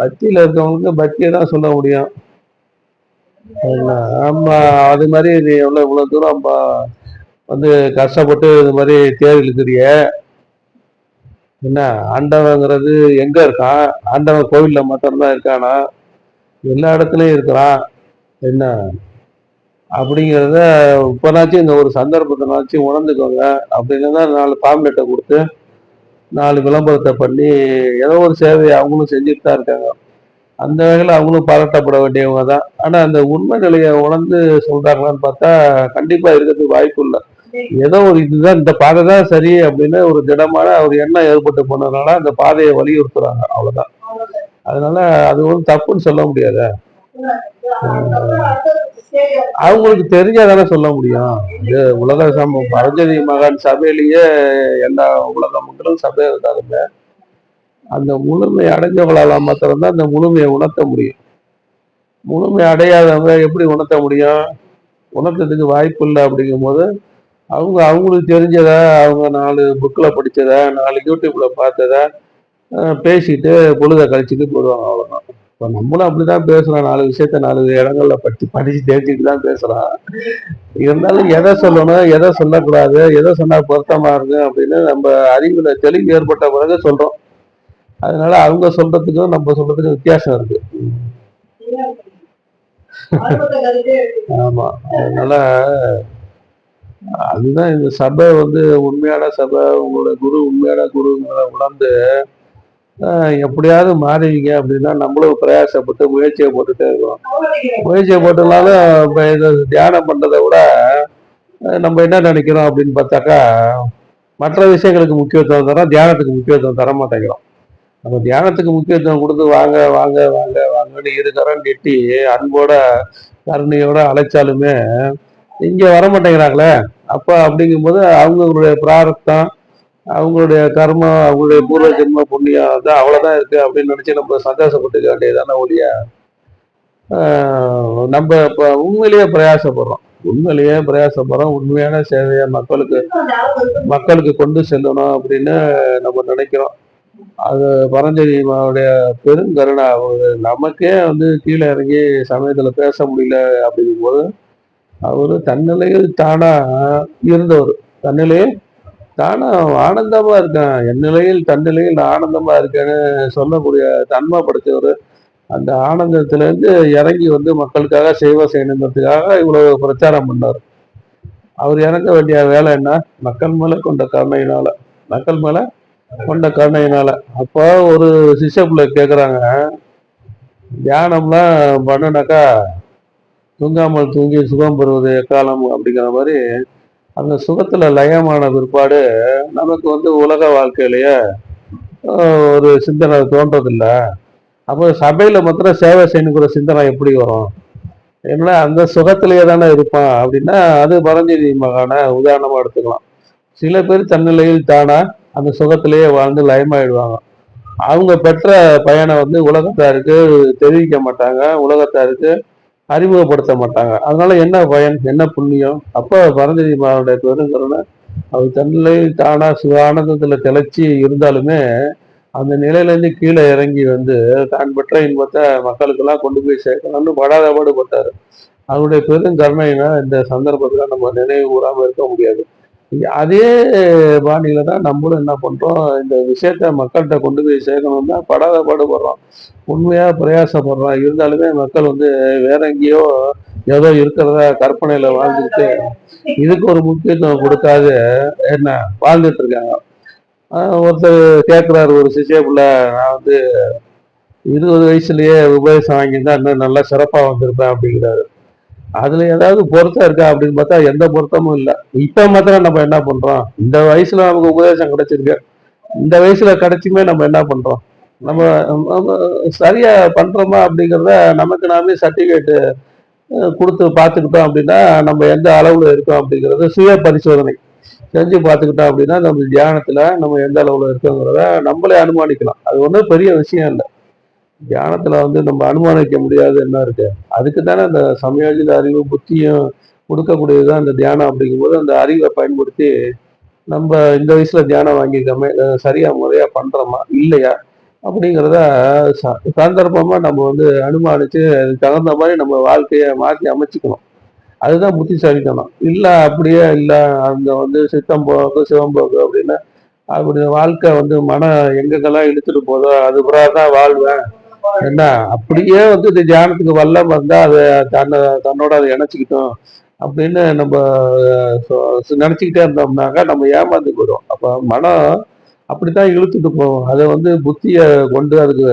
பக்தியில இருக்கவங்களுக்கு பக்தியை தான் சொல்ல முடியும். ஆமா, அது மாதிரி நீ இவ்வளவு தூரம் வந்து கஷ்டப்பட்டு இது மாதிரி தேர் இழுக்கிறிய. என்ன, ஆண்டவங்கிறது எங்க இருக்கான்? ஆண்டவன் கோவில்ல மாத்திரம்தான் இருக்கானா? எல்லா இடத்துலயும் இருக்கிறான். என்ன அப்படிங்கிறத இப்பனாச்சும் இந்த ஒரு சந்தர்ப்பத்தினாச்சும் உணர்ந்துக்கோங்க. அப்படின்னு தான் 4 பாம்லெட்டை கொடுத்து 4 விளம்பரத்தை பண்ணி ஏதோ ஒரு சேவையை அவங்களும் செஞ்சுட்டு தான் இருக்காங்க. அந்த வகையில் அவங்களும் பாராட்டப்பட வேண்டியவங்க தான். ஆனா அந்த உண்மை நிலையை உணர்ந்து சொல்றாங்களான்னு பார்த்தா கண்டிப்பா இருக்கிறதுக்கு வாய்ப்பு இல்லை. ஏதோ ஒரு இதுதான், இந்த பாதை தான் சரி அப்படின்னு ஒரு திடமான ஒரு எண்ணம் ஏற்பட்டு போனதுனால அந்த பாதையை வலியுறுத்துறாங்க, அவ்வளவுதான். அதனால அது ஒரு தப்புன்னு சொல்ல முடியாது. அவங்களுக்கு தெரிஞ்சாதானே சொல்ல முடியும். இது உலக பரஞ்சோதி மகான் சபையிலேயே எல்லா உலக மக்களும் சபை இருந்தாலுமே அந்த முழுமை அடைஞ்சவங்களால மாத்திரம்தான் அந்த முழுமையை உணர்த்த முடியும். முழுமை அடையாதவங்க எப்படி உணர்த்த முடியும்? உணர்த்ததுக்கு வாய்ப்பு இல்லை. அப்படிங்கும் போது அவங்களுக்கு தெரிஞ்சதை, அவங்க 4 புக்கில் படிச்சதை, 4 யூடியூப்ல பார்த்ததை பேசிட்டு பொழுத கழிச்சுட்டு போடுவாங்க, அவ்வளவுதான். இப்போ நம்மளும் அப்படிதான் பேசுறோம். 4 விஷயத்த 4 இடங்கள்ல படிச்சு தெரிஞ்சுட்டு தான் பேசுறோம். இருந்தாலும் எதை சொல்லணும், எதை சொல்லக்கூடாது, எதை சொன்னா பொருத்தமா இருக்கு அப்படின்னு நம்ம அறிவுல தெளிவு ஏற்பட்ட பிறகு சொல்றோம். அதனால அவங்க சொல்றதுக்கும் நம்ம சொல்றதுக்கும் வித்தியாசம் இருக்கு. ஆமா, அதனால அதுதான் இந்த சபை வந்து உண்மையான சபை, உங்களோட குரு உண்மையான குருங்களை உணர்ந்து எப்படியாவது மாறுவீங்க அப்படின்னா நம்மளும் பிரயாசப்பட்டு முயற்சியை போட்டுட்டே இருக்கோம். முயற்சியை போட்டுனாலும் இப்போ இதை தியானம் பண்றதை விட நம்ம என்ன நினைக்கிறோம் அப்படின்னு பார்த்தாக்கா, மற்ற விஷயங்களுக்கு முக்கியத்துவம் தரோம், தியானத்துக்கு முக்கியத்துவம் தர மாட்டேங்கிறோம். நம்ம தியானத்துக்கு முக்கியத்துவம் கொடுத்து வாங்க வாங்க வாங்க வாங்கன்னு 2 கரம் நீட்டி அன்போட கருணையோட அழைச்சாலுமே இங்க வர மாட்டேங்கிறாங்களே. அப்ப அப்படிங்கும்போது அவங்களுடைய பிராரத்தம், அவங்களுடைய கர்மம், அவங்களுடைய பூர்வ ஜென்ம புண்ணியம் தான் அவ்வளவுதான் இருக்கு அப்படின்னு நினைச்சு நம்ம சந்தோஷப்பட்டுக்க வேண்டியதான ஒழிய நம்ம இப்ப உண்மையிலேயே பிரயாசப்படுறோம். உண்மையான சேவையை மக்களுக்கு கொண்டு செல்லணும் அப்படின்னு நம்ம நினைக்கிறோம். அது பரஞ்சோதியுடைய பெருங்கருணை. நமக்கே வந்து கீழே இறங்கி சமயத்துல பேச முடியல அப்படிங்கும் போது அவரு தன்னிலையில் தானா இருந்தவர். தன்னிலையில் தானா ஆனந்தமா இருக்கேன், என் நிலையில் தன்னிலையில் நான் ஆனந்தமா இருக்கேன்னு சொல்லக்கூடிய தன்மை படைத்தவர். அந்த ஆனந்தத்துல இருந்து இறங்கி வந்து மக்களுக்காக சேவை செய்யணுங்கிறதுக்காக இவ்வளவு பிரச்சாரம் பண்ணார். அவர் இறங்க வேண்டிய வேலை என்ன? மக்கள் மேல கொண்ட கருணையினால. மக்கள் மேல கொண்ட கருணையினால. அப்போ ஒரு சிஷ்ய பிள்ளை கேட்குறாங்க, தியானம்லாம் பண்ணுனாக்கா தூங்காமல் தூங்கி சுகம் பெறுவது எக்காலம் அப்படிங்கிற மாதிரி அந்த சுகத்துல லயமான பிற்பாடு நமக்கு வந்து உலக வாழ்க்கையிலேயே ஒரு சிந்தனை தோன்றதில்லை. அப்போ சபையில மாத்திரம் சேவை செய்யணுங்கிற சிந்தனை எப்படி வரும்? ஏன்னா அந்த சுகத்திலேயே தானே இருப்பான் அப்படின்னா அது பரஞ்சோதி மகான உதாரணமா எடுத்துக்கலாம். சில பேர் தன்னிலையில் தானா அந்த சுகத்திலேயே வாழ்ந்து லயமாயிடுவாங்க. அவங்க பெற்ற பயனை வந்து உலகத்தாருக்கு தெரிவிக்க மாட்டாங்க, உலகத்தாருக்கு அறிமுகப்படுத்த மாட்டாங்க. அதனால என்ன பயன், என்ன புண்ணியம்? அப்போ பரஞ்சோதி மகானுடைய பெருங்கருணை அவர் தன்னிலையில் தானா சுகானந்தத்துல திளைச்சி இருந்தாலுமே அந்த நிலையிலேருந்து கீழே இறங்கி வந்து தான் பெற்ற இன்பத்தை மக்களுக்கெல்லாம் கொண்டு போய் சேர்க்கணும்னு படாத பாடுபட்டாரு. அவருடைய பெருங்கருணையினா இந்த சந்தர்ப்பத்துல நம்ம நினைவு கூறாம இருக்க முடியாது. அதே பாணியில தான் நம்மளும் என்ன பண்றோம், இந்த விஷயத்த மக்கள்கிட்ட கொண்டு போய் சேர்க்கணும் தான் படாத பாடுபடுறோம், உண்மையா பிரயாசப்படுறோம். இருந்தாலுமே மக்கள் வந்து வேற எங்கேயோ ஏதோ இருக்கிறதா கற்பனையில வாழ்ந்துக்கிட்டு இதுக்கு ஒரு முக்கியத்துவம் கொடுக்காது என்ன வாழ்ந்துட்டு இருக்காங்க. ஒருத்தர் கேட்குறாரு, ஒரு சிஷ்ய பிள்ளை, நான் வந்து 20 வயசுலயே உபதேசம் வாங்கியிருந்தா இன்னும் நல்லா சிறப்பா வந்திருப்பேன் அப்படிங்கிறாரு. அதுல ஏதாவது பொருத்தம் இருக்கா அப்படின்னு பார்த்தா எந்த பொருத்தமும் இல்லை. இப்ப மாத்திரம் நம்ம என்ன பண்றோம், இந்த வயசுல நமக்கு உபதேசம் கிடைச்சிருக்கு, இந்த வயசுல கிடைச்சுமே நம்ம என்ன பண்றோம், நம்ம நம்ம சரியா பண்றோமா அப்படிங்கிறத நமக்கு நாமே சர்டிபிகேட் கொடுத்து பார்த்துக்கிட்டோம் அப்படின்னா நம்ம எந்த அளவுல இருக்கோம் அப்படிங்கிறது சுய பரிசோதனை செஞ்சு பார்த்துக்கிட்டோம் அப்படின்னா நம்ம தியானத்துல நம்ம எந்த அளவுல இருக்கோங்கிறத நம்மளே அனுமானிக்கலாம். அது ஒன்றும் பெரிய விஷயம் இல்லை. தியானத்துல வந்து நம்ம அனுமானிக்க முடியாது என்ன இருக்கு. அதுக்கு தானே அந்த சமயோஜித அறிவு புத்தியும் கொடுக்கக்கூடியதுதான் இந்த தியானம். அப்படிங்கும்போது அந்த அறிவை பயன்படுத்தி நம்ம இந்த வயசுல தியானம் வாங்கிக்கோமே சரியா முறையா பண்றோமா இல்லையா, அப்படிங்கிறத சந்தர்ப்பமா நம்ம வந்து அனுமானிச்சு அதுக்கு தகுந்த மாதிரி நம்ம வாழ்க்கையை மாற்றி அமைச்சுக்கணும். அதுதான் புத்திசாலித்தனம். இல்ல அப்படியே இல்ல அந்த வந்து சித்தம் போக்கு சிவம்போக்கு அப்படின்னு அப்படி வாழ்க்கை வந்து மனம் எங்கெங்கெல்லாம் இழுத்துட்டு போதோ அது தான் வாழ்வேன். என்ன அப்படியே வந்து இந்த தியானத்துக்கு வல்லம் வந்தா அதை தன்னோட அதை இணைச்சிக்கிட்டோம் அப்படின்னு நம்ம நினைச்சுக்கிட்டே இருந்தோம்னாக்கா நம்ம ஏமாந்து போயிடும். அப்ப மனம் அப்படித்தான் இழுத்துட்டு போகும். அதை வந்து புத்திய கொண்டு அதுக்கு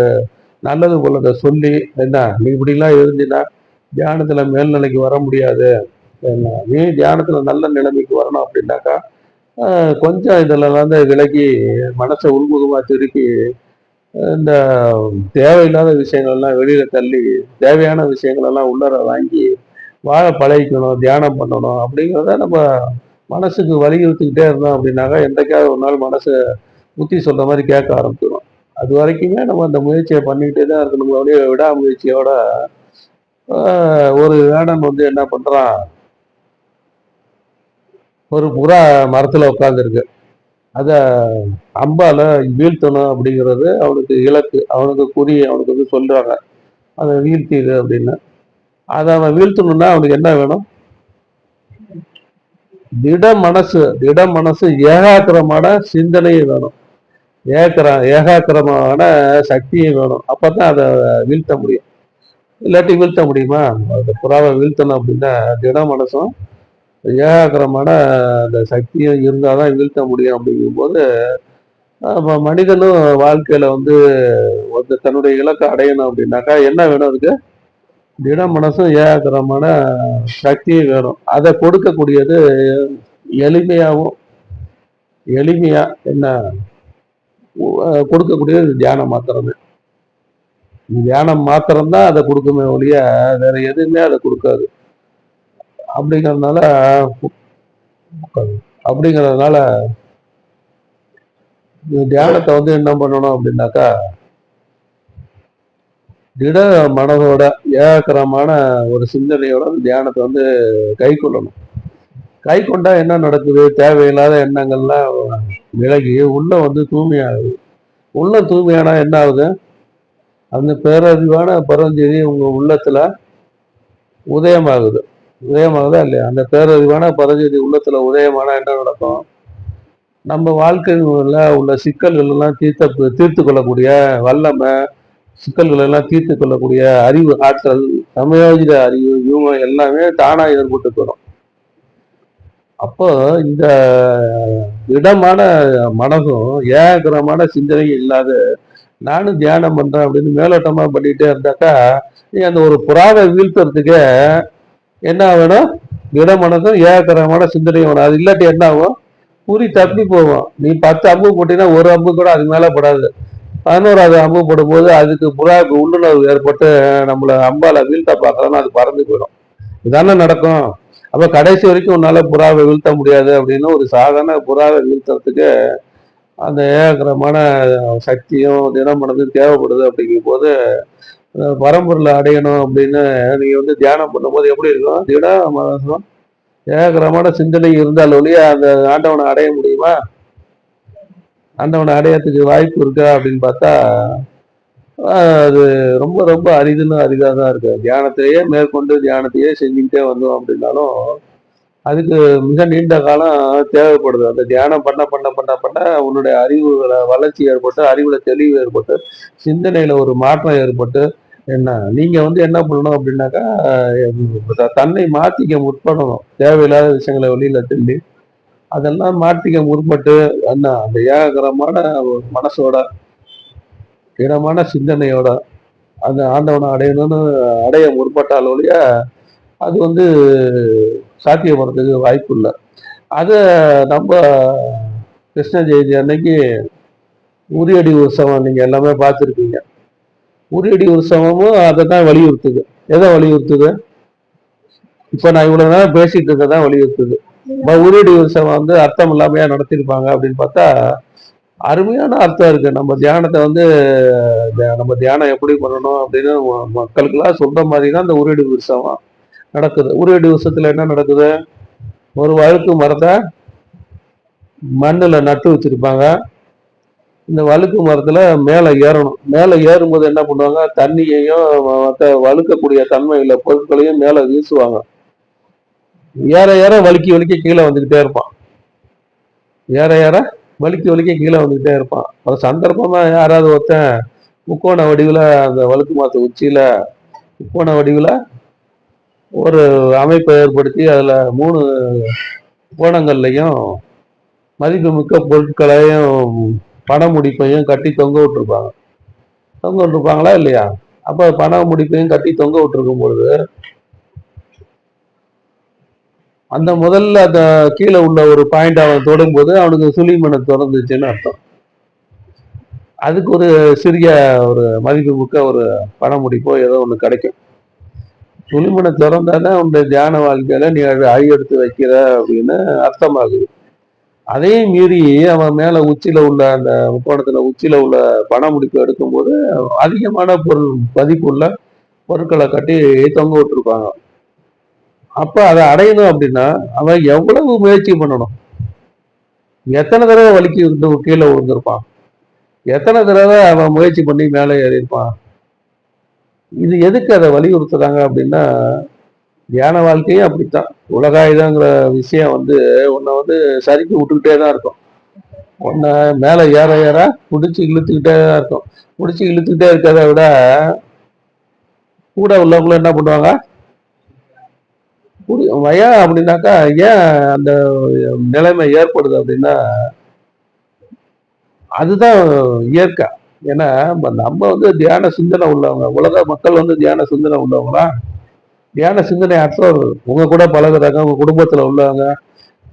நல்லது போலதை சொல்லி என்ன நீ இப்படிலாம் இருந்தீன்னா தியானத்துல மேல்நிலைக்கு வர முடியாது. என்ன நீ தியானத்துல நல்ல நிலைமைக்கு வரணும் அப்படின்னாக்கா கொஞ்சம் இதுல வந்து விலகி மனசை உள்முகமா திருப்பி இந்த தேவையில்லாத விஷயங்கள் எல்லாம் வெளியில தள்ளி தேவையான விஷயங்கள் எல்லாம் உள்ளர வாங்கி வாழ பழகிக்கணும், தியானம் பண்ணணும் அப்படிங்கிறத நம்ம மனசுக்கு வலியுறுத்திக்கிட்டே இருந்தோம் அப்படின்னாக்கா என்றைக்காவது ஒரு நாள் மனசு புத்தி சொல்ற மாதிரி கேட்க ஆரம்பிச்சிடும். அது வரைக்குமே நம்ம அந்த முயற்சியை பண்ணிக்கிட்டே தான் இருக்கணும். நம்மளுடைய விடாமுயற்சியோட ஒரு வேடன் வந்து என்ன பண்றான், ஒரு புறா மரத்துல உட்காந்துருக்கு. அத அம்பால வீழ்த்தணும் அப்படிங்கிறது அவனுக்கு இலக்கு, அவனுக்கு குறி, அவனுக்கு வந்து சொல்றாங்க அதை வீழ்த்திடு அப்படின்னு. அதை அவன் வீழ்த்தணும்னா அவனுக்கு என்ன வேணும்? திட மனசு ஏகாக்கிரமான சிந்தனையும் வேணும். ஏகாக்கிரமான சக்தியும் வேணும். அப்பதான் அதை வீழ்த்த முடியும். இல்லாட்டி வீழ்த்த முடியுமா? அந்த புறாவை வீழ்த்தணும் அப்படின்னா திட மனசும் ஏகாக்கிரமான அந்த சக்தியும் இருந்தாதான் வீழ்த்த முடியும். அப்படிங்கும்போது மனிதனும் வாழ்க்கையில வந்து தன்னுடைய இலக்கை அடையணும் அப்படின்னாக்கா என்ன வேணும்? அதுக்கு திட மனசும் ஏகாக்கிரமான சக்தியும் வேணும். அதை கொடுக்கக்கூடியது எளிமையாகவும் எளிமையா என்ன கொடுக்கக்கூடியது தியானம் மாத்திரமே. தியானம் மாத்திரம்தான் அதை கொடுக்குமே ஒழிய வேற எதுவுமே அதை கொடுக்காது. அப்படிங்கிறதுனால அப்படிங்கிறதுனால தியானத்தை வந்து என்ன பண்ணணும் அப்படின்னாக்கா திட மனதோட ஏகாக்கிரமான ஒரு சிந்தனையோட தியானத்தை வந்து கை கொள்ளணும். கை கொண்டா என்ன நடக்குது? தேவையில்லாத எண்ணங்கள்லாம் விலகி உள்ள வந்து தூய்மையாகுது. உள்ள தூய்மையானா என்ன ஆகுது? அந்த பேரறிவான பரஞ்செய்தி உங்க உள்ளத்துல உதயமாகுது. உதயமாகுதா இல்லையா? அந்த பேரறிவான பரஞ்செய்தி உள்ளத்துல உதயமானா என்ன நடக்கும்? நம்ம வாழ்க்கையில உள்ள சிக்கல்கள் எல்லாம் தீர்த்து கொள்ளக்கூடிய வல்லமை, சிக்கல்கள் எல்லாம் தீர்த்து கொள்ளக்கூடிய அறிவு, ஆற்றல், சமயோஜித அறிவு, இவங்க எல்லாமே தானா ஏற்பட்டு போயிடும். அப்போ இந்த இடமான மனசும் ஏகாகிரமான சிந்தனையும் இல்லாத நானும் தியானம் பண்றேன் அப்படின்னு மேலோட்டமா பண்ணிட்டே இருந்தாக்கா நீ அந்த ஒரு புறாவை வீழ்த்துறதுக்கே என்ன வேணும்? திட மனசும் ஏகாகிரமான சிந்தனையும் வேணும். அது இல்லாட்டி என்ன ஆகும்? குறி தப்பி போகும். நீ 10 அம்பு போட்டீங்கன்னா ஒரு அம்பு கூட அது மேல படாது. 11வது அம்பு போடும் போது அதுக்கு புறாவுக்கு உள்ளுணர்வு ஏற்பட்டு நம்மள அம்பால வீழ்த்த பார்க்கறோம்னா அது பறந்து போயிடும். இதானே நடக்கும். அப்ப கடைசி வரைக்கும் உன்னால புறாவை வீழ்த்த முடியாது அப்படின்னு ஒரு சாதாரண புறாவை வீழ்த்துறதுக்கு அந்த ஏகாகிரமான சக்தியும் தினமனதும் தேவைப்படுது. அப்படிங்கும் போது பரம்பொருளை அடையணும் அப்படின்னு நீங்க வந்து தியானம் பண்ணும்போது எப்படி இருக்கும்? திட மனசும் ஏகாகிரமான சிந்தனை இருந்தால் ஒழிய அந்த ஆண்டவனை அடைய முடியுமா? ஆண்டவனை அடையறதுக்கு வாய்ப்பு இருக்கா அப்படின்னு பார்த்தா அது ரொம்ப ரொம்ப அரிதுன்னு அரிதாக தான் இருக்கு. தியானத்தையே மேற்கொண்டு தியானத்தையே செஞ்சுக்கிட்டே வந்தோம் அப்படின்னாலும் அதுக்கு மிக நீண்ட காலம் தேவைப்படுது. அந்த தியானம் பண்ண பண்ண பண்ண பண்ண உன்னுடைய அறிவுல வளர்ச்சி ஏற்பட்டு, அறிவுல தெளிவு ஏற்பட்டு, சிந்தனையில ஒரு மாற்றம் ஏற்பட்டு, என்ன நீங்க வந்து என்ன பண்ணணும் அப்படின்னாக்கா தன்னை மாத்திக்க முற்படணும். தேவையில்லாத விஷயங்களை வெளியில தள்ளி அதெல்லாம் மாத்திக்க முற்பட்டு என்ன அந்த ஏகாகிரமான மனசோட இடமான சிந்தனையோட அந்த ஆண்டவனை அடையணும்னு அடைய முற்பட்டால் ஒழிய அது வந்து சாத்தியப்படுறதுக்கு வாய்ப்பு இல்லை. அதை நம்ம கிருஷ்ண ஜெயந்தி அன்னைக்கு உரியடி உற்சவம் நீங்க எல்லாமே பார்த்துருப்பீங்க. உரியடி உற்சவமும் அதை தான் வலியுறுத்துது. எதை வலியுறுத்துது? இப்ப நான் இவ்வளவு நேரம் பேசிட்டு இருக்கதான் வலியுறுத்துது. உரியடி உற்சவம் வந்து அர்த்தம் இல்லாமையா நடத்திருப்பாங்க அப்படின்னு பார்த்தா அருமையான அர்த்தம் இருக்கு. நம்ம தியானத்தை வந்து நம்ம தியானம் எப்படி பண்ணணும் அப்படின்னு மக்களுக்கெல்லாம் சொல்ற மாதிரி தான் இந்த உரியடி உற்சவம் நடக்குது. உரியடி உற்சவத்துல என்ன நடக்குது? ஒரு வழுக்கு மரத்தை மண்ணுல நட்டு வச்சிருப்பாங்க. இந்த வழுக்கு மரத்துல மேலே ஏறணும். மேலே ஏறும்போது என்ன பண்ணுவாங்க, தண்ணியையும் மற்ற வழுக்கக்கூடிய தன்மையுள்ள பொருட்களையும் மேலே வீசுவாங்க. ஏற ஏற வழுக்கி வழுக்கி கீழே வந்துக்கிட்டே இருப்பான். ஏற ஏற வழுக்கி வழுக்கி கீழே வந்துக்கிட்டே இருப்பான். ஒரு சந்தர்ப்பமா யாராவது ஒருத்தன் முக்கோண வடிவில் அந்த வழுக்கு மரத்து உச்சியில முக்கோண வடிவில் ஒரு அமைப்பை ஏற்படுத்தி அதில் 3 கோணங்கள்லையும் மதிப்புமிக்க பொருட்களையும் பண முடிப்பையும் கட்டி தொங்க விட்டுருப்பாங்க. தொங்க விட்டுருப்பாங்களா இல்லையா? அப்போ பண முடிப்பையும் கட்டி தொங்க விட்டுருக்கும் பொழுது அந்த முதல்ல அந்த கீழே உள்ள ஒரு பாயிண்ட் அவன் தொடும்போது அவனுக்கு சுழிமனை திறந்துச்சுன்னு அர்த்தம். அதுக்கு ஒரு சிறிய ஒரு மதிப்புமிக்க ஒரு பண முடிப்போ ஏதோ ஒன்று கிடைக்கும். சுழிமனை திறந்தானே உன்னுடைய தியான வாழ்க்கையில நீ அடியெடுத்து வைக்கிற அப்படின்னு அர்த்தமாகுது. அதையும் மீறி அவன் மேல உச்சியில உள்ள அந்த முக்கோணத்துல உச்சியில உள்ள பண முடிப்பு எடுக்கும்போது அதிகமான பொருள் மதிப்புள்ள பொருட்களை கட்டி தொங்க விட்டுருப்பாங்க. அப்ப அதை அடையணும் அப்படின்னா அவன் எவ்வளவு முயற்சி பண்ணணும், எத்தனை தடவை வலிக்கு கீழே விழுந்திருப்பான், எத்தனை தடவை அவன் முயற்சி பண்ணி மேலே ஏறியிருப்பான். இது எதுக்கு அதை வலியுறுத்துறாங்க அப்படின்னா, தியான வாழ்க்கையும் அப்படித்தான். உலகாயுதங்கிற விஷயம் உன்னை சறுக்கி விட்டுக்கிட்டே தான் இருக்கும். உன்னை மேலே ஏற ஏற பிடிச்சி இழுத்துக்கிட்டே தான் இருக்கும். பிடிச்சி இழுத்துக்கிட்டே இருக்கிறத விட கூட உள்ளவங்களும் என்ன பண்ணுவாங்க, ஏன் அப்படின்னாக்கா, ஏன் அந்த நிலைமை ஏற்படுது அப்படின்னா அதுதான் இயற்கை. ஏன்னா நம்ம தியான சிந்தனை உள்ளவங்க, உலக மக்கள் தியான சிந்தனை உள்ளவங்களா, தியான சிந்தனை அற்றவர்கள். உங்க கூட பழகுறாங்க, உங்க குடும்பத்துல உள்ளவங்க,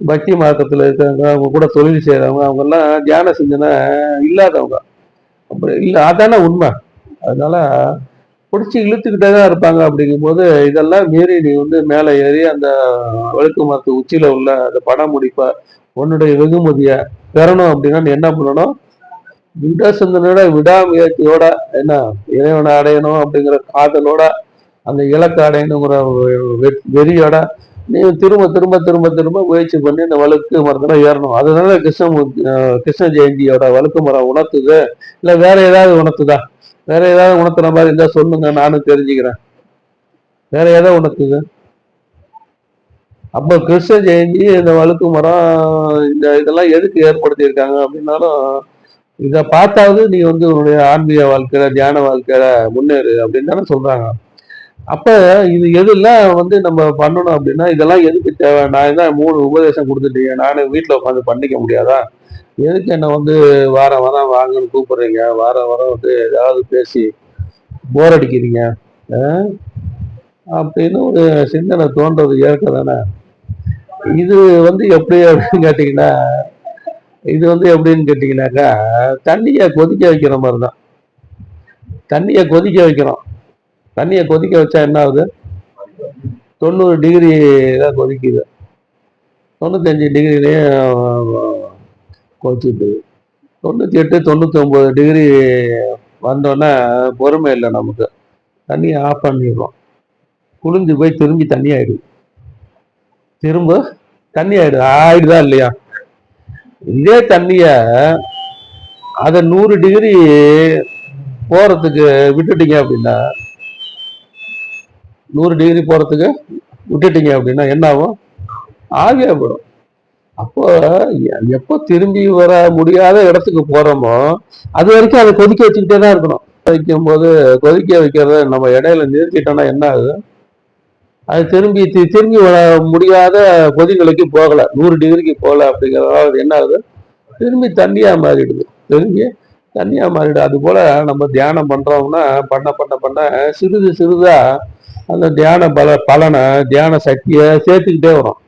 பக்தி மார்க்கத்துல இருக்கிறவங்க, அவங்க கூட தொழில் செய்யறவங்க, அவங்க எல்லாம் தியான சிந்தனை இல்லாதவங்க. அப்படி இல்லை, அதானே உண்மை. அதனால பிடிச்சி இழுத்துக்கிட்டே தான் இருப்பாங்க. அப்படிங்கும்போது இதெல்லாம் மீறி நீ மேலே ஏறி அந்த வழுக்கு மரத்து உச்சியில உள்ள அந்த படம் முடிப்ப உன்னுடைய வெகுமதியை பெறணும் அப்படின்னா நீ என்ன பண்ணணும், விட சிந்தனையோட விடாமுயற்சியோட என்ன இறைவனை அடையணும் அப்படிங்கிற காதலோட அந்த இலக்கை அடையணுங்கிற வெறியோட நீ திரும்ப திரும்ப திரும்ப திரும்ப முயற்சி பண்ணி இந்த வழுக்கு மரத்துல ஏறணும். அதனால கிருஷ்ண ஜெயந்தியோட வழுக்கு மரம் உணர்த்துது. இல்லை வேற ஏதாவது உணர்த்துதா? வேற ஏதாவது உணர்த்துற மாதிரி இருந்தா சொல்லுங்க, நானும் தெரிஞ்சுக்கிறேன். வேற ஏதாவது உணர்த்துது? அப்ப கிருஷ்ண ஜெயந்தி, இந்த வழுக்கு மரம், இதெல்லாம் எதுக்கு ஏற்படுத்தி இருக்காங்க அப்படின்னாலும் இதை பார்த்தாவது நீ உன்னுடைய ஆன்மீக வாழ்க்கையில தியான வாழ்க்கையில முன்னேறு அப்படின்னு தானே சொல்றாங்க. அப்ப இது எதெல்லாம் நம்ம பண்ணணும் அப்படின்னா, இதெல்லாம் எதுக்கு தேவை? நான் தான் 3 உபதேசம் கொடுத்துட்டீங்க, நானே வீட்டுல உட்காந்து பண்ணிக்க முடியாதா? எதுக்கு என்ன வாரம் வாரம் வாங்கன்னு கூப்பிடுறீங்க? வாரம் வாரம் ஏதாவது பேசி போர் அடிக்கிறீங்க அப்படின்னு ஒரு சிந்தனை தோன்றது இயற்கை தானே. இது எப்படி அப்படின்னு கேட்டீங்கன்னா, இது எப்படின்னு கேட்டீங்கன்னாக்கா, தண்ணியை கொதிக்க வைக்கிற மாதிரி தான். தண்ணியை கொதிக்க வைக்கிறோம். தண்ணியை கொதிக்க வச்சா என்ன ஆகுது? 90 டிகிரி தான் கொதிக்குது. 95 டிகிரிலையும் கொதிச்சுட்டு 98 99 டிகிரி வந்தோன்னே பொறுமை இல்லை நமக்கு. தண்ணியை ஆஃப் பண்ணிடுறோம். குளிர்ந்து போய் திரும்பி தண்ணி ஆயிடுது. திரும்ப தண்ணி ஆயிடுதா இல்லையா? இதே தண்ணிய அதை 100 டிகிரி போறதுக்கு விட்டுட்டீங்க அப்படின்னா, 100 டிகிரி போறதுக்கு விட்டுட்டீங்க அப்படின்னா என்ன ஆகும்? ஆவியா போடும். அப்போ எப்போ திரும்பி வர முடியாத இடத்துக்கு போறோமோ அது வரைக்கும் அதை கொதிக்க வச்சுக்கிட்டே தான் இருக்கணும். வைக்கும் போது கொதிக்க வைக்கிறத நம்ம இடையில நிறுத்திட்டோம்னா என்ன ஆகுது? அது திரும்பி திரும்பி வர முடியாத கொதிநிலைக்கு போகல, 100 டிகிரிக்கு போகல. அப்படிங்கிறதால என்ன ஆகுது? திரும்பி தண்ணியா மாறிடுது. திரும்பி தண்ணியா மாறிடுது. அது போல நம்ம தியானம் பண்றோம்னா பண்ண பண்ண பண்ண சிறிது சிறிதா அந்த தியான பலனை, தியான சக்தியை சேர்த்துக்கிட்டே வரும்.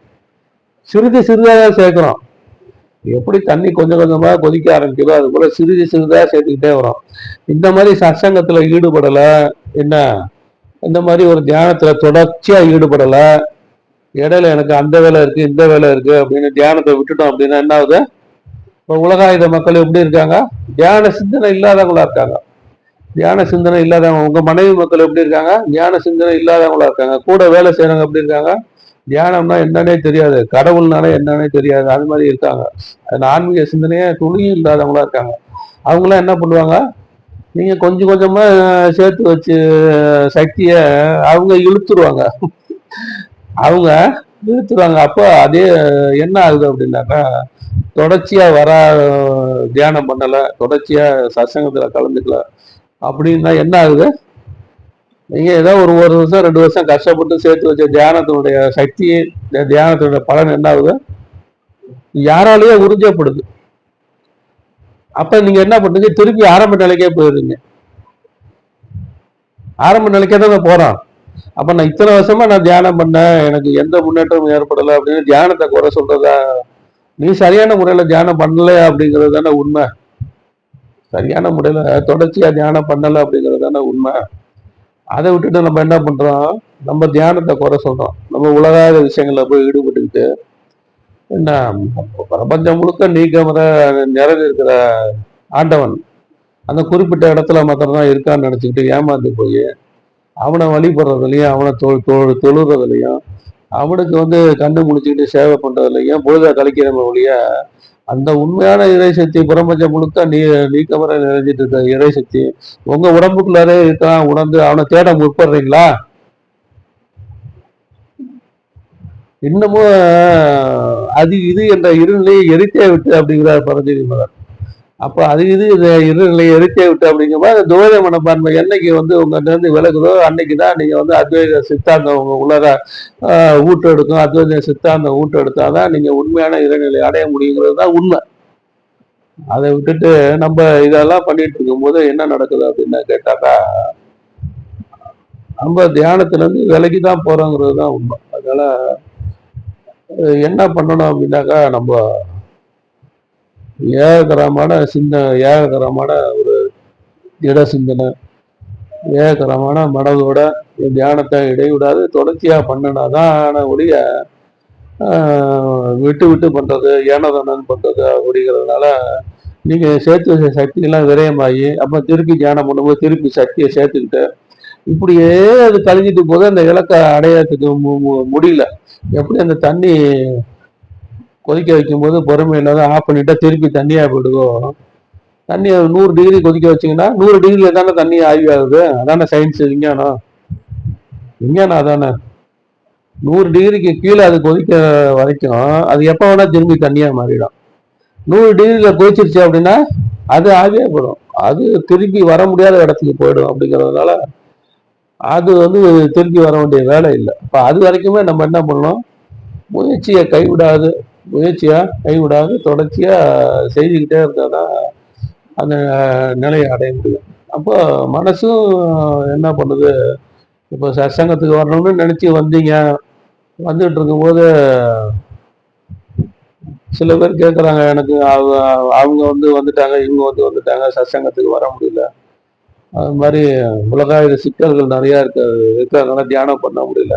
சிறிது சிறிதாக சேர்க்கிறோம். எப்படி தண்ணி கொஞ்சம் கொஞ்சமா கொதிக்க ஆரம்பிக்குதோ அது போல சிறிது சிறிதா சேர்த்துக்கிட்டே வரும். இந்த மாதிரி சத்சங்கத்துல ஈடுபடல, என்ன இந்த மாதிரி ஒரு தியானத்துல தொடர்ச்சியா ஈடுபடல, இடையில எனக்கு அந்த வேலை இருக்கு இந்த வேலை இருக்கு அப்படின்னு தியானத்தை விட்டுட்டோம் அப்படின்னா என்ன ஆகுது? இப்போ உலகாயுத மக்கள் எப்படி இருக்காங்க? தியான சிந்தனை இல்லாதவங்களா இருக்காங்க. தியான சிந்தனை இல்லாதவங்க. உங்க மனைவி மக்கள் எப்படி இருக்காங்க? தியான சிந்தனை இல்லாதவங்களா இருக்காங்க. கூட வேலை செய்யறவங்க எப்படி இருக்காங்க? தியானம்னா என்னன்னே தெரியாது, கடவுள்னாலே என்னன்னே தெரியாது, அது மாதிரி இருக்காங்க. அது ஆன்மீக சிந்தனையே துளியும் இல்லாதவங்களா இருக்காங்க. அவங்களாம் என்ன பண்ணுவாங்க, நீங்க கொஞ்சம் கொஞ்சமா சேர்த்து வச்சு சக்திய அவங்க இழுத்துருவாங்க. அவங்க இழுத்துருவாங்க. அப்போ அதே என்ன ஆகுது அப்படின்னாக்கா, தொடர்ச்சியா தியானம் பண்ணல, தொடர்ச்சியா சத்சங்கத்துல கலந்துக்கல அப்படின்னா என்ன ஆகுது, நீங்க ஏதோ ஒரு ஒரு வருஷம் 2 வருஷம் கஷ்டப்பட்டு சேர்த்து வச்ச தியானத்தினுடைய சக்தி, தியானத்தினுடைய பலன் என்ன ஆகுது, யாராலேயே உறிஞ்சப்படுது. அப்ப நீங்க என்ன பண்றீங்க, திருப்பி ஆரம்ப நிலைக்கே போயிருங்க. ஆரம்ப நிலைக்கே தான் போறோம். அப்ப நான் இத்தனை வருஷமா நான் தியானம் பண்ணேன், எனக்கு எந்த முன்னேற்றமும் ஏற்படலை அப்படின்னு தியானத்தை குறை சொல்றதா? நீ சரியான முறையில தியானம் பண்ணல அப்படிங்கிறது தானே உண்மை. சரியான முறையில தொடர்ச்சியா தியானம் பண்ணல அப்படிங்கிறது தானே உண்மை. அதை விட்டுட்டு நம்ம என்ன பண்றோம், நம்ம தியானத்தை குறை சொல்றோம். நம்ம உலகாத விஷயங்கள்ல போய் ஈடுபட்டுக்கிட்டு என்ன, பிரபஞ்சம் முழுக்க நீக்கமர நிறைவேற்கிற ஆண்டவன் அந்த குறிப்பிட்ட இடத்துல மாத்திரம்தான் இருக்கான்னு நினைச்சுக்கிட்டு ஏமாந்து போய் அவனை வழிபடுறதுலையும், அவனை தொழுறதுலையும், அவனுக்கு கண்ணு முடிச்சுக்கிட்டு சேவை பண்றதுலையும் பொழுத கழிக்கிறவங்க ஒழிய, அந்த உண்மையான இறைசக்தி பிரபஞ்சம் முழுக்க நீக்கமர நிறைஞ்சிட்டு இருக்க இறைசக்தி உங்க உடம்புக்குள்ளாரே இருக்கான் உணர்ந்து அவனை தேட முற்படுறீங்களா? இன்னமும் அது இது என்ற இருநிலையை எரித்தே விட்டு அப்படிங்கிறார் பரஞ்சோதி மலர். அப்போ அது இது இருநிலையை எரித்தே விட்டு அப்படிங்கும்போது அந்த துவைத மனப்பான்மை என்னைக்கு உங்கள்கிட்ட இருந்து விலகுதோ அன்னைக்கு தான் நீங்க அத்வைத சித்தாந்தம் உங்க உள்ளத ஊட்டு எடுக்கும். அத்வைத சித்தாந்தம் ஊட்டு எடுத்தாதான் நீங்க உண்மையான இறைநிலை அடைய முடியுங்கிறது தான் உண்மை. அதை விட்டுட்டு நம்ம இதெல்லாம் பண்ணிட்டு இருக்கும்போது என்ன நடக்குது அப்படின்னு கேட்டாக்கா, நம்ம தியானத்துல இருந்து விலகி தான் போறோங்கிறது தான் உண்மை. அதனால என்ன பண்ணணும் அப்படின்னாக்கா, நம்ம ஏககரமான ஒரு திட சிந்தனை, ஏககரமான மனதோட தியானத்தை இடைவிடாது தொடர்ச்சியா பண்ணினாதான் ஒழிய விட்டு விட்டு பண்றது, ஏனதானு பண்றது அப்படிங்கிறதுனால நீங்க சேர்த்து வச்ச சக்தியெல்லாம் விரயமாகி அப்ப திருப்பி தியானம் பண்ணும்போது திருப்பி சக்தியை சேர்த்துக்கிட்டு இப்படியே அது கழிஞ்சிட்டு போது அந்த இலக்கை அடையறதுக்கு முடியல. எப்படி அந்த தண்ணி கொதிக்க வைக்கும் போது பொறுமை இல்லாத ஆஃப் பண்ணிட்டா திருப்பி தண்ணியா போயிடுதோ, தண்ணியை 100 டிகிரி கொதிக்க வச்சிங்கன்னா 100 டிகிரியில தானே தண்ணி ஆய்வு ஆகுது. அதானே சயின்ஸ், விஞ்ஞானம். விஞ்ஞானம் அதானே. 100 டிகிரிக்கு கீழே அது கொதிக்க வரைக்கும் அது எப்போ வேணா திரும்பி தண்ணியா மாறிடும். 100 டிகிரியில கொதிச்சிருச்சு அப்படின்னா அது ஆவியே போயிடும். அது திருப்பி வர முடியாத இடத்துக்கு போயிடும். அப்படிங்கிறதுனால அது திருப்பி வர வேண்டிய வேலை இல்லை. இப்போ அது வரைக்குமே நம்ம என்ன பண்ணணும், முயற்சியை கைவிடாது தொடர்ச்சியா செய்துக்கிட்டே இருந்தாதான் அந்த நிலையை அடைய முடியும். அப்போ மனசும் என்ன பண்ணுது, இப்போ சத்சங்கத்துக்கு வரணும்னு நினைச்சு வந்தீங்க, வந்துட்டு இருக்கும்போது சில பேர் கேட்குறாங்க, எனக்கு அவங்க வந்துட்டாங்க, இவங்க வந்துட்டாங்க, சத்சங்கத்துக்கு வர முடியல. அது மாதிரி உலகாயுத சிக்கல்கள் நிறையா இருக்கிறதுனால தியானம் பண்ண முடியல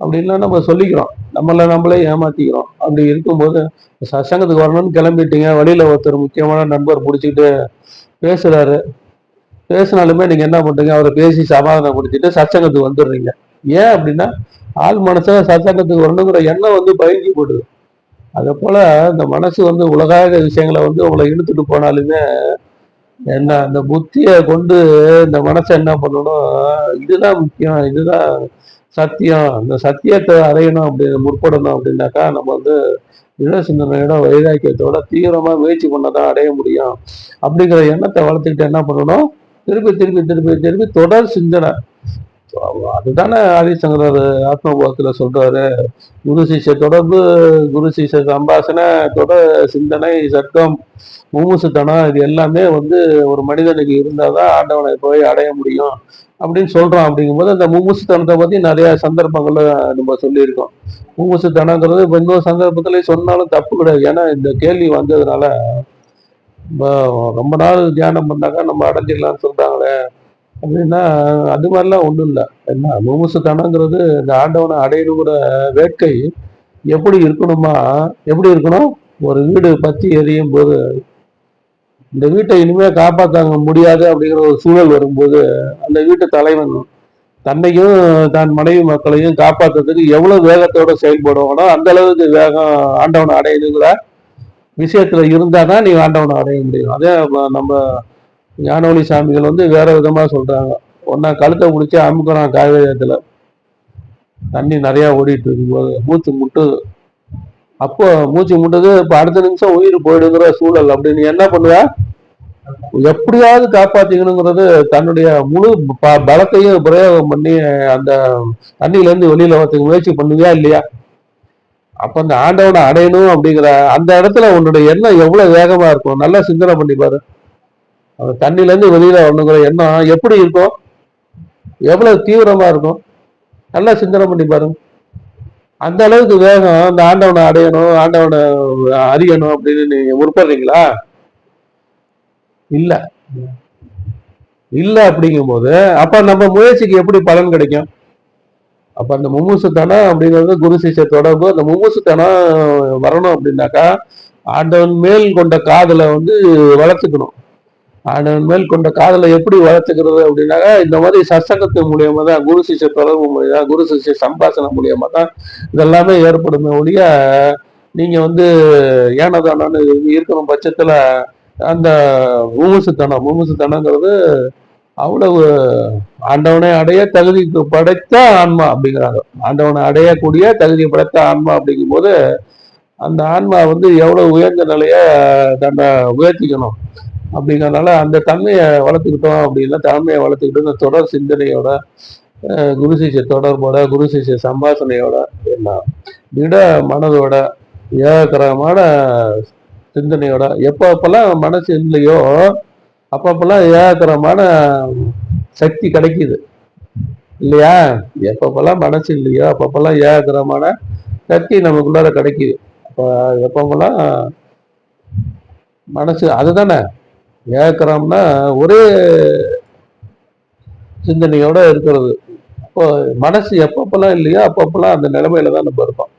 அப்படின்லாம் நம்ம சொல்லிக்கிறோம். நம்மளே ஏமாத்திக்கிறோம். அப்படி இருக்கும்போது சத்சங்கத்துக்கு வரணும்னு கிளம்பிட்டீங்க, வழியில ஒருத்தர் முக்கியமான நண்பர் பிடிச்சிட்டு பேசினாலுமே நீங்க என்ன பண்றீங்க, அவரை பேசி சமாதானப்படுத்திட்டு சத்சங்கத்துக்கு வந்துடுறீங்க. ஏன் அப்படின்னா ஆள் மனசுல சத்சங்கத்துக்கு வரணுங்கிற எண்ணம் பயிற்சி போடுது. அதே போல இந்த மனசு உலகாக விஷயங்களை உங்களை இழுத்துட்டு போனாலுமே என்ன, அந்த புத்தியை கொண்டு இந்த மனசை என்ன பண்ணணும், இதுதான் முக்கியம், இதுதான் சத்தியம், இந்த சத்தியத்தை அடையணும் முற்படணும் அப்படின்னாக்கா நம்ம இட சிந்தனையோட வைராக்கியத்தோட தீவிரமா முயற்சி பண்ணதான் அடைய முடியும். அப்படிங்கிற எண்ணத்தை வளர்த்துக்கிட்டு என்ன பண்ணணும், திருப்பி திருப்பி திருப்பி திருப்பி தொடர் சிந்தனை. அதுதானே ஆதிசங்கரர் ஆத்மபோதத்துல சொல்றாரு, குரு சிஷ்ய தொடர்பு, குரு சிஷ்ய சம்பாஷணை, தொடர் சிந்தனை, சட்டம், முமுசுத்தனம், இது எல்லாமே ஒரு மனிதனுக்கு இருந்தாதான் ஆண்டவனை போய் அடைய முடியும் அப்படின்னு சொல்றோம். அப்படிங்கும்போது அந்த முமுசுத்தனத்தை பத்தி நிறைய சந்தர்ப்பங்கள்ல நம்ம சொல்லியிருக்கோம். முமுசுத்தனங்கிறது இன்னொரு சந்தர்ப்பத்திலேயே சொன்னாலும் தப்பு கிடையாது. ஏன்னா இந்த கேள்வி வந்ததுனால ரொம்ப நாள் தியானம் பண்ணாக்கா நம்ம அடைஞ்சிடலாம்னு சொல்றாங்களே அப்படின்னா, அது மாதிரிலாம் ஒன்றும் இல்லை. என்ன முமுசுத்தனங்கிறது இந்த ஆண்டவனை அடையணுங்கிற வேட்கை எப்படி இருக்கணும், ஒரு வீடு பற்றி எரியும் போது இந்த வீட்டை இனிமே காப்பாற்ற முடியாது அப்படிங்கிற ஒரு சூழல் வரும்போது அந்த வீட்டு தலைவன் தன்னையும் தன் மனைவி மக்களையும் காப்பாற்றுறதுக்கு எவ்வளவு வேகத்தோட செயல்படுவானோ அந்த அளவுக்கு வேகம் ஆண்டவனை அடையணுங்கிற விஷயத்துல இருந்தாதான் நீ ஆண்டவனை அடைய முடியும். அதே நம்ம ஞானவழி சாமிகள் வந்து வேற விதமா சொல்றாங்க. ஒன்னா கழுத்தை பிடிச்சி அமுக்குறான் காவேரியத்துல, தண்ணி நிறைய ஓடிட்டு இருக்கும்போது மூச்சு முட்டுது. அப்போ மூச்சு முட்டுது, இப்ப அடுத்த நிமிஷம் உயிர் போயிடுங்கிற சூழல். அப்படின்னு என்ன பண்ணுவ? எப்படியாவது காப்பாத்திக்கணுங்கிறது தன்னுடைய முழு பலத்தையும் பிரயோகம் பண்ணி அந்த தண்ணியில இருந்து வெளியில வரதுக்கு முயற்சி பண்ணுவியா இல்லையா? அப்ப அந்த ஆண்டவனை அடையணும் அப்படிங்கிற அந்த இடத்துல உன்னுடைய எண்ணம் எவ்வளவு வேகமா இருக்கும், நல்லா சிந்தனை பண்ணி பாரு. அந்த தண்ணில இருந்து வெளியில வரணுங்கிற எண்ணம் எப்படி இருக்கும், எவ்வளவு தீவிரமா இருக்கும், நல்லா சிந்தனை பண்ணி பாருங்க. அந்த அளவுக்கு வேகம் அந்த ஆண்டவனை அடையணும், ஆண்டவனை அறியணும் அப்படின்னு நீங்க முற்படுறீங்களா? இல்ல இல்ல அப்படிங்கும் போது அப்ப நம்ம முயற்சிக்கு எப்படி பலன் கிடைக்கும்? அப்ப அந்த மும்முசுத்தனம் அப்படிங்கிறது குரு சிஷ்ய தொடர்பு. அந்த மும்முசுத்தனம் வரணும் அப்படின்னாக்கா ஆண்டவன் மேல் கொண்ட காதலை வந்து வளர்த்துக்கணும். ஆண்டவன் மேல் கொண்ட காதலை எப்படி வளர்த்துக்கிறது அப்படின்னாக்கா இந்த மாதிரி சத்சங்கத்து மூலியமா தான், குரு சிஷ்ய தொடர்பு மூலியமா, குரு சிஷ்ய சம்பாஷணம் மூலியமா தான் இதெல்லாமே ஏற்படுமே ஒழிய, நீங்க வந்து ஏனதானு இருக்கணும் பட்சத்துல அந்த முமுசுத்தனங்கிறது அவ்வளவு ஆண்டவனை அடைய தகுதி படைத்த ஆன்மா அப்படிங்கிறாங்க. ஆண்டவனை அடையக்கூடிய தகுதி படைத்த ஆன்மா அப்படிங்கும் போது அந்த ஆன்மா வந்து எவ்வளவு உயர்ந்த நிலைய தன்னை உயர்த்திக்கணும் அப்படிங்கிறதுனால அந்த தன்மையை வளர்த்துக்கிட்டோம் அப்படின்னா, தன்மையை வளர்த்துக்கிட்டு இந்த தொடர் சிந்தனையோட, குரு சிஷ்ய தொடர்போட, குரு சிஷ்ய சம்பாஷணையோட, எல்லாம் திட மனதோட, ஏகக்கிரகமான சிந்தனையோட எப்பப்பெல்லாம் மனசு இல்லையோ அப்பப்பெல்லாம் ஏகக்கிரகமான சக்தி கிடைக்குது இல்லையா? எப்பப்பெல்லாம் மனசு இல்லையோ அப்பப்பெல்லாம் ஏகக்கிரகமான சக்தி நமக்குள்ளார கிடைக்குது. அப்ப எப்பப்பெல்லாம் மனசு அதுதானே ஏகக்கிரகம்னா ஒரே சிந்தனையோட இருக்கிறது. அப்போ மனசு எப்பப்பெல்லாம் இல்லையோ அப்பப்பெல்லாம் அந்த நிலைமையில தான் நம்ம இருப்போம்.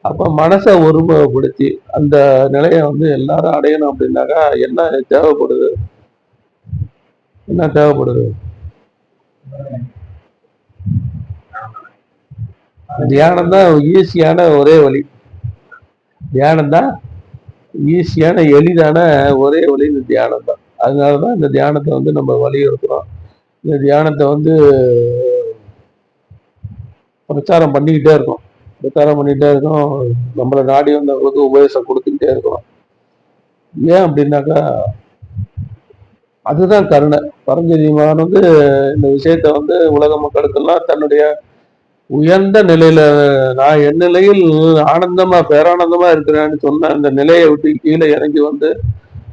அப்ப மனசை ஒருமுகப்படுத்தி அந்த நிலையை வந்து எல்லாரும் அடையணும் அப்படின்னாக்கா என்ன தேவைப்படுது? என்ன தேவைப்படுது? தியானம் தான் ஈஸியான ஒரே வழி. தியானம் தான் ஈஸியான எளிதான ஒரே வழி இந்த தியானம் தான். அதனாலதான் இந்த தியானத்தை வந்து நம்ம வலியுறுத்துறோம். இந்த தியானத்தை வந்து பிரச்சாரம் பண்ணிக்கிட்டே இருக்கோம். பிரச்சாரம் பண்ணிக்கிட்டே இருக்கோம். நம்மளை நாடி வந்தவங்களுக்கு உபதேசம் கொடுத்துக்கிட்டே இருக்கிறோம். ஏன் அப்படின்னாக்கா அதுதான் கருணை. பரஞ்சோதிமான் வந்து இந்த விஷயத்த வந்து உலக மக்களுக்கெல்லாம் தன்னுடைய உயர்ந்த நிலையில, நான் என் நிலையில் ஆனந்தமா பேரானந்தமா இருக்கிறேன்னு சொன்ன அந்த நிலையை விட்டு கீழே இறங்கி வந்து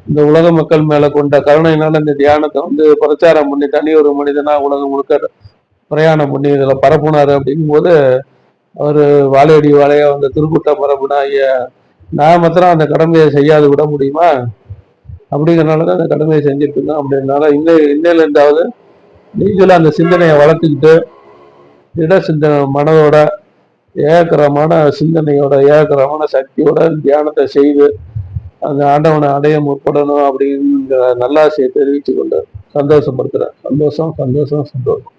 இந்த உலக மக்கள் மேல கொண்ட கருணையினால இந்த தியானத்தை வந்து பிரச்சாரம் பண்ணி தனி ஒரு மனிதனா உலகம் முழுக்க பிரயாணம் பண்ணி இதுல பரப்புனாரு. அப்படிங்கும் போது அவரு வாழையடி வாழையா வந்த திருக்கூட்ட பரப்புனா ஐயா, நான் மாத்திரம் அந்த கடமையை செய்யாது விட முடியுமா? அப்படிங்கிறனாலதான் அந்த கடமையை செஞ்சுட்டு இருக்கோம். அப்படின்னால இன்னையில இருந்தாவது நீங்களும் அந்த சிந்தனையை வளர்த்துக்கிட்டு திட சிந்தனை மனதோட, ஏகரமான சிந்தனையோட, ஏகரமான சக்தியோட தியானத்தை செய்து அந்த ஆண்டவனை அடைய முற்படணும் அப்படிங்கிற நல்லாசையை தெரிவித்து கொண்டு சந்தோஷப்படுத்துறேன். சந்தோஷம் சந்தோஷம் சந்தோஷம்.